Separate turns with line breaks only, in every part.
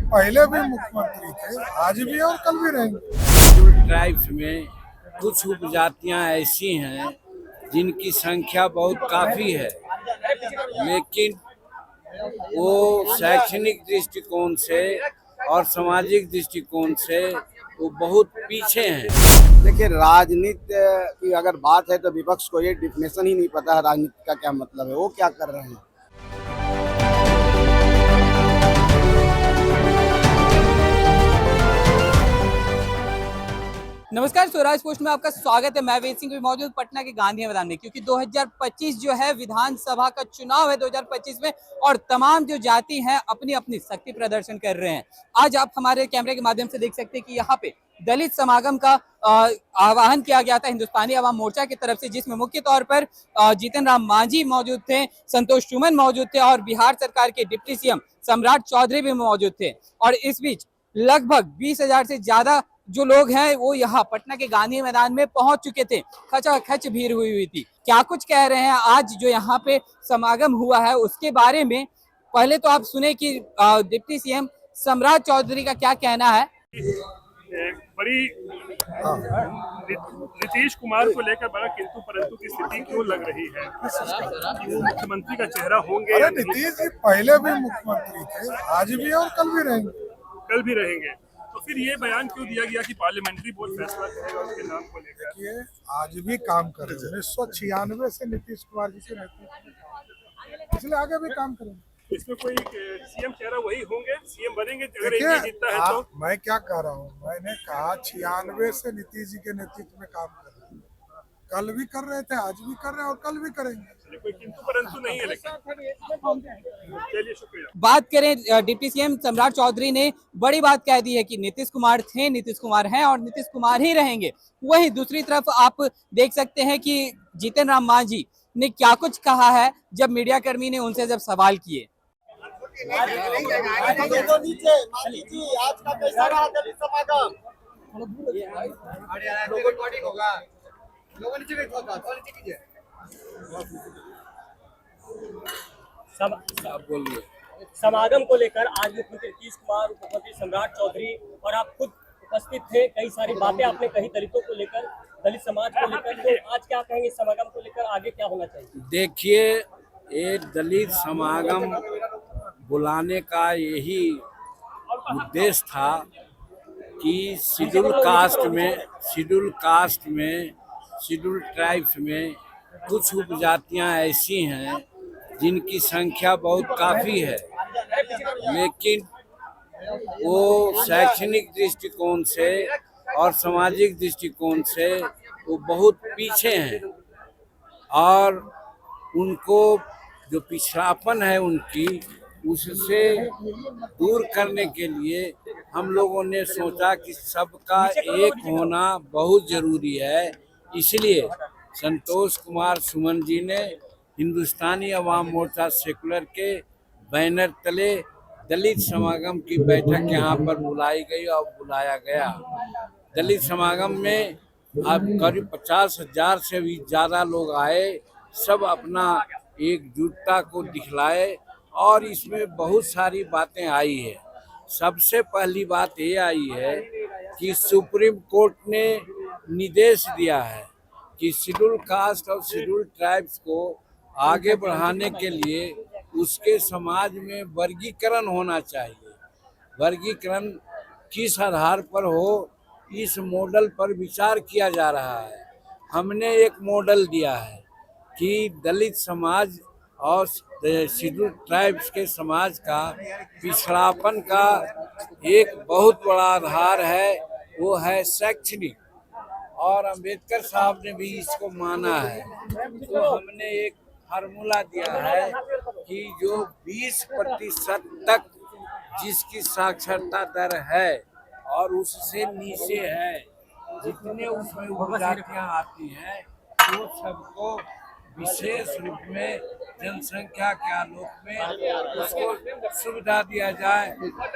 पहले भी मुख्यमंत्री थे, आज भी और कल भी रहेंगे।
शेड्यूल ट्राइब्स में कुछ उपजातियां ऐसी हैं जिनकी संख्या बहुत काफ़ी है, लेकिन वो शैक्षणिक दृष्टिकोण से और सामाजिक दृष्टिकोण से वो बहुत पीछे हैं।
देखिए, राजनीति की अगर बात है तो विपक्ष को ये डिफिनेशन ही नहीं पता है राजनीति का क्या मतलब है, वो क्या कर रहे हैं।
नमस्कार, स्वराज पोस्ट में आपका स्वागत है। मैं वेद सिंह भी मौजूद पटना के गांधी मैदान में, क्योंकि 2025 जो है विधानसभा का चुनाव है 2025 में, और तमाम जो जाति हैं अपनी अपनी शक्ति प्रदर्शन कर रहे हैं। आज आप हमारे कैमरे के माध्यम से देख सकते हैं कि यहाँ पे दलित समागम का आह्वान किया गया था हिंदुस्तानी अवाम मोर्चा की तरफ से, जिसमें मुख्य तौर पर जीतन राम मांझी मौजूद थे, संतोष सुमन मौजूद थे और बिहार सरकार के डिप्टी सीएम सम्राट चौधरी भी मौजूद थे। और इस बीच लगभग 20,000 से ज्यादा जो लोग हैं वो यहाँ पटना के गांधी मैदान में पहुंच चुके थे। खचाखच भीड़ हुई थी। क्या कुछ कह रहे हैं आज जो यहाँ पे समागम हुआ है उसके बारे में, पहले तो आप सुने कि डिप्टी सीएम सम्राट चौधरी का क्या कहना है।
बड़ी नीतीश कुमार को लेकर बड़ा किंतु परंतु की स्थिति क्यों लग रही है कि वो मुख्यमंत्री का चेहरा होंगे?
अरे नीतीश जी पहले भी मुख्यमंत्री थे, आज भी और कल भी रहेंगे।
कल भी रहेंगे, तो फिर ये बयान क्यों दिया गया कि पार्लियामेंट्री बोर्ड फैसला करेगा उसके नाम को लेकर?
देखिए, आज भी काम कर रहे हैं। 1996 से नीतीश कुमार जी से रहते हैं, इसलिए आगे भी काम करेंगे।
इसमें कोई सीएम चेहरा वही होंगे, सीएम बनेंगे अगर ये जीतता है तो?
मैं क्या कह रहा हूँ, मैंने कहा 96 से नीतीश जी के नेतृत्व में काम कर रहे हैं। कल भी कर रहे थे, आज भी कर रहे हैं और कल भी करेंगे।
कोई किंतु परंतु नहीं है। लेकिन चलिए, शुक्रिया।
बात करें, डिप्टी सीएम सम्राट चौधरी ने बड़ी बात कह दी है कि नीतीश कुमार थे, नीतीश कुमार हैं और नीतीश कुमार ही रहेंगे। वहीं दूसरी तरफ आप देख सकते हैं कि जीतन राम मांझी ने क्या कुछ कहा है जब मीडिया कर्मी ने उनसे जब सवाल किए।
समागम को लेकर आज मुख्यमंत्री नीतीश कुमार, उप मुख्यमंत्री सम्राट चौधरी और आप खुद उपस्थित थे। कई सारी बातें आपने कही दलितों को लेकर, दलित समाज को लेकर, तो आज क्या कहेंगे समागम को लेकर, आगे क्या होना चाहिए?
देखिए, ये दलित समागम बुलाने का यही उद्देश्य था कि शेड्यूल ट्राइब्स में कुछ उपजातियां ऐसी हैं जिनकी संख्या बहुत काफ़ी है, लेकिन वो शैक्षणिक दृष्टिकोण से और सामाजिक दृष्टिकोण से वो बहुत पीछे हैं। और उनको जो पिछड़ापन है उनकी, उससे दूर करने के लिए हम लोगों ने सोचा कि सबका एक होना बहुत ज़रूरी है। इसलिए संतोष कुमार सुमन जी ने हिंदुस्तानी अवाम मोर्चा सेकुलर के बैनर तले दलित समागम की बैठक यहाँ पर बुलाई गई और बुलाया गया। दलित समागम में अब करीब 50,000 से भी ज़्यादा लोग आए, सब अपना एकजुटता को दिखलाए और इसमें बहुत सारी बातें आई है। सबसे पहली बात ये आई है कि सुप्रीम कोर्ट ने निर्देश दिया है कि शेड्यूल कास्ट और शेड्यूल ट्राइब्स को आगे बढ़ाने के लिए उसके समाज में वर्गीकरण होना चाहिए। वर्गीकरण किस आधार पर हो, इस मॉडल पर विचार किया जा रहा है। हमने एक मॉडल दिया है कि दलित समाज और शेड्यूल ट्राइब्स के समाज का पिछड़ापन का एक बहुत बड़ा आधार है, वो है शैक्षणिक, और अंबेडकर साहब ने भी इसको माना है। तो हमने एक फार्मूला दिया है कि जो 20% तक जिसकी साक्षरता दर है और उससे नीचे है, जितने उसमें उपजातियां आती हैं, वो सबको विशेष रूप में जनसंख्या के आलोक में उसको सुविधा दिया जाए,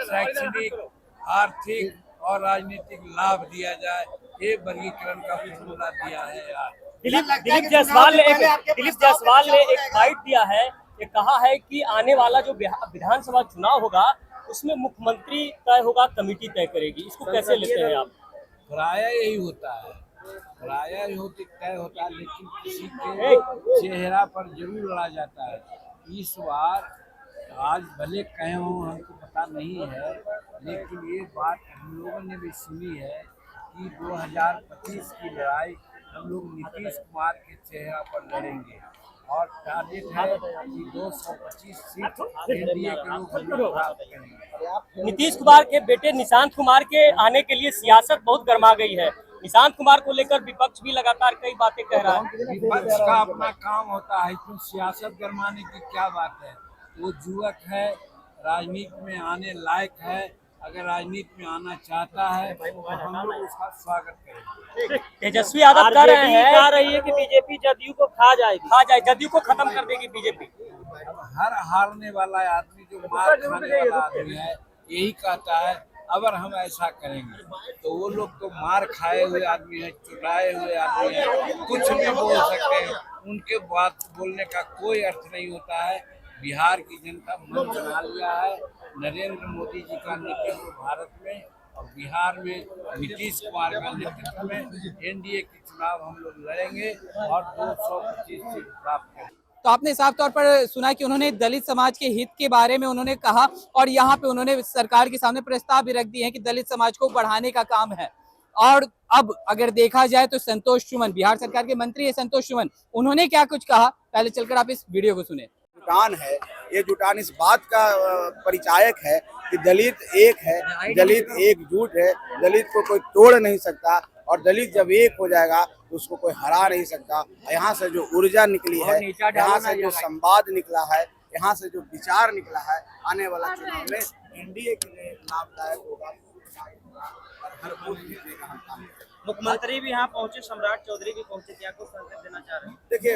शैक्षणिक, आर्थिक और राजनीतिक लाभ दिया जाए। ये वर्गीकरण का फॉर्मूला दिया है यार।
दिलीप जायसवाल ने एक फाइट दिया है, ये कहा है कि आने वाला जो विधानसभा चुनाव होगा उसमें मुख्यमंत्री तय होगा, कमेटी तय करेगी, इसको कैसे लेते हैं आप?
प्राय यही होता है, प्राय यही तय होता है, लेकिन किसी के चेहरा पर जरूर लड़ा जाता है। इस बार आज भले कहे हों हमको पता नहीं है, लेकिन ये बात हम लोगों ने भी सुनी है कि 2025 की लड़ाई हम लोग नीतीश कुमार के चेहरा पर लड़ेंगे और टारगेट है कि 225 सीट एनडीए के लोग हम लोग प्राप्त करेंगे।
नीतीश कुमार के बेटे निशांत कुमार के आने के लिए सियासत बहुत गर्मा गई है। निशांत कुमार को लेकर विपक्ष भी लगातार कई बातें कह रहा है।
विपक्ष का अपना काम होता है, इसमें सियासत गरमाने की क्या बात है। वो युवक है, राजनीति में आने लायक है, अगर राजनीति में आना चाहता है तो हम लोग उसका स्वागत करेंगे।
तेजस्वी यादव कह रही है कि बीजेपी जदयू को खा जाए, जदयू को खत्म कर देगी बीजेपी।
हर हारने वाला आदमी, जो मार खाने वाला आदमी है, यही कहता है अगर हम ऐसा करेंगे तो वो लोग तो मार खाए हुए आदमी है, चुराए हुए आदमी है, कुछ भी बोल सकते हैं। उनके बात बोलने का कोई अर्थ नहीं होता है। बिहार की जनता मन बना लिया है नरेंद्र मोदी जी का नेतृत्व भारत में, और बिहार में नीतीश कुमार का नेतृत्व में एनडीए के चुनाव हम लोग लड़ेंगे और 225 सीट प्राप्त करेंगे।
तो आपने साफ तौर पर सुना कि उन्होंने दलित समाज के हित के बारे में उन्होंने कहा, और यहाँ पे उन्होंने सरकार के सामने प्रस्ताव भी रख दिए हैं कि दलित समाज को बढ़ाने का काम है। और अब अगर देखा जाए तो संतोष सुमन, बिहार सरकार के मंत्री है संतोष सुमन, उन्होंने क्या कुछ कहा, पहले चलकर आप इस वीडियो को सुने।
जुटान है, ये जुटान इस बात का परिचायक है कि दलित एक है, दलित एकजुट है, दलित को कोई तोड़ नहीं सकता, और दलित जब एक हो जाएगा तो उसको कोई हरा नहीं सकता। यहाँ से जो ऊर्जा निकली है, यहाँ से जो संवाद निकला है, यहाँ से जो विचार निकला है, आने वाला चुनाव में एनडीए के लिए लाभदायक होगा। हर बूथ जीतने का हम काम करेंगे।
मुख्यमंत्री भी यहाँ पहुंचे, सम्राट चौधरी भी पहुंचे, क्या कुछ संकेत देना चाह रहे हैं?
देखिए,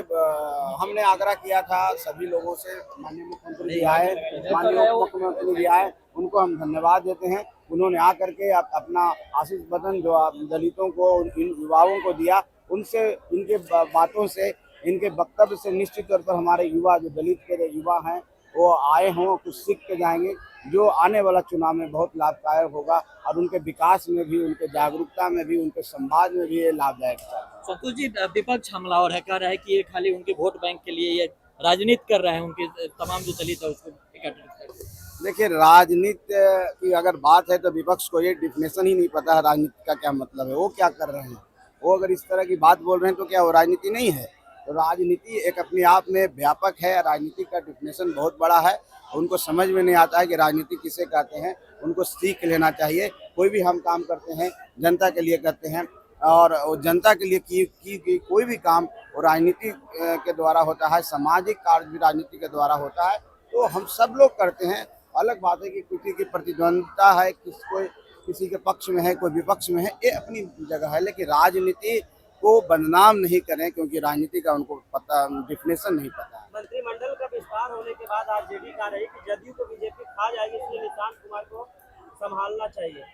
हमने आग्रह किया था सभी लोगों से, माननीय मुख्यमंत्री जी आए, माननीय मुख्यमंत्री जी आए, उनको हम धन्यवाद देते हैं। उन्होंने आकर के अपना आशीष बदन जो दलितों को, इन युवाओं को दिया, उनसे, इनके बातों से, इनके वक्तव्य से निश्चित तौर पर हमारे युवा, जो दलित के युवा हैं, वो आए हों, कुछ सीख के जाएंगे, जो आने वाला चुनाव में बहुत लाभदायक होगा, और उनके विकास में भी, उनके जागरूकता में भी, उनके समाज में भी ये लाभदायक है।
संतोष जी, विपक्ष हमलावर है, कह रहा है कि ये खाली उनके वोट बैंक के लिए ये राजनीति कर रहे हैं, उनके तमाम जो दलित है उसको एकत्रित।
देखिए, राजनीति की अगर बात है तो विपक्ष को ये डिफिनेशन ही नहीं पता है राजनीति का क्या मतलब है, वो क्या कर रहे हैं। वो अगर इस तरह की बात बोल रहे हैं तो क्या वो राजनीति नहीं है? तो राजनीति एक अपने आप में व्यापक है, राजनीति का डिफिनेशन बहुत बड़ा है। उनको समझ में नहीं आता है कि राजनीति किसे कहते हैं, उनको सीख लेना चाहिए। कोई भी हम काम करते हैं जनता के लिए करते हैं, और जनता के लिए की कोई भी काम वो राजनीति के द्वारा होता है, सामाजिक कार्य भी राजनीति के द्वारा होता है। तो हम सब लोग करते हैं। अलग बात है कि किसी की प्रतिद्वंद्विता है, किसी के पक्ष में है, कोई विपक्ष में है, ये अपनी जगह है, लेकिन राजनीति को बदनाम नहीं करें, क्योंकि राजनीति का उनको पता, डिफिनेशन नहीं पता है।
मंत्रिमंडल का विस्तार होने के बाद आरजेडी कह रही है कि जदयू को बीजेपी खा जाएगी, इसलिए निशांत कुमार को संभालना चाहिए।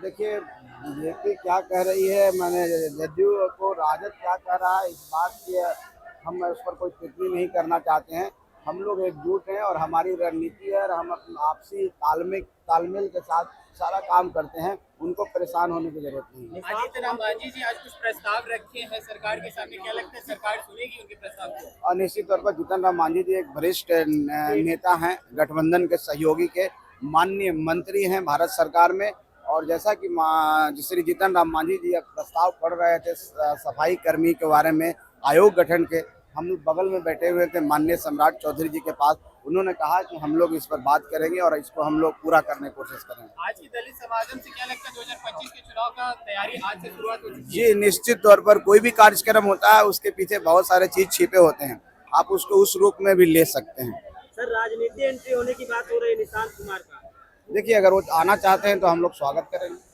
देखिए, बीजेपी क्या कह रही है, मैंने जदयू को राजद क्या कह रहा है, इस बात की हम उस पर कोई टिप्पणी नहीं करना चाहते हैं। हम लोग एकजुट हैं और हमारी रणनीति है, और हम आपसी तालमेल के साथ सारा काम करते हैं। उनको परेशान होने की जरूरत नहीं है।
आदित्य राम मांझी जी आज कुछ प्रस्ताव रखे हैं सरकार के सामने, क्या लगता है सरकार सुनेगी उनके प्रस्ताव को?
और निश्चित तौर पर जीतन राम मांझी जी एक वरिष्ठ नेता हैं, गठबंधन के सहयोगी के माननीय मंत्री हैं भारत सरकार में। और जैसा कि श्री जीतन राम मांझी जी प्रस्ताव पढ़ रहे थे सफाई कर्मी के बारे में, आयोग गठन के, हम बगल में बैठे हुए थे माननीय सम्राट चौधरी जी के पास। उन्होंने कहा कि हम लोग इस पर बात करेंगे और इसको हम लोग पूरा करने की कोशिश करेंगे।
आज की दलित समागम से क्या लगता है 2025 के चुनाव का तैयारी आज से शुरुआत हो चुकी है?
जी, निश्चित तौर पर कोई भी कार्यक्रम होता है उसके पीछे बहुत सारे चीज छिपे होते हैं, आप उसको उस रूप में भी ले सकते हैं।
सर, राजनीति एंट्री होने की बात हो रही है निशांत कुमार का,
देखिए, अगर वो आना चाहते हैं तो हम लोग स्वागत करेंगे।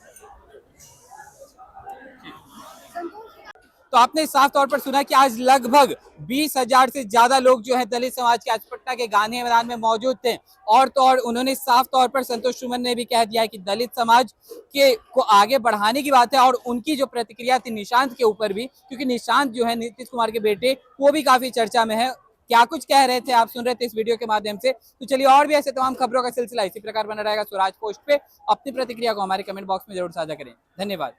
तो आपने साफ तौर पर सुना कि आज लगभग 20,000 से ज्यादा लोग जो है दलित समाज के आज पटना के गांधी मैदान में मौजूद थे। और तो और उन्होंने साफ तौर पर संतोष सुमन ने भी कह दिया है कि दलित समाज के को आगे बढ़ाने की बात है। और उनकी जो प्रतिक्रिया थी निशांत के ऊपर भी, क्योंकि निशांत जो है नीतीश कुमार के बेटे, वो भी काफी चर्चा में है, क्या कुछ कह रहे थे, आप सुन रहे थे इस वीडियो के माध्यम से। तो चलिए और भी ऐसे तमाम खबरों का सिलसिला इसी प्रकार बना रहेगा स्वराज पोस्ट पे। अपनी प्रतिक्रिया को हमारे कमेंट बॉक्स में जरूर साझा करें। धन्यवाद।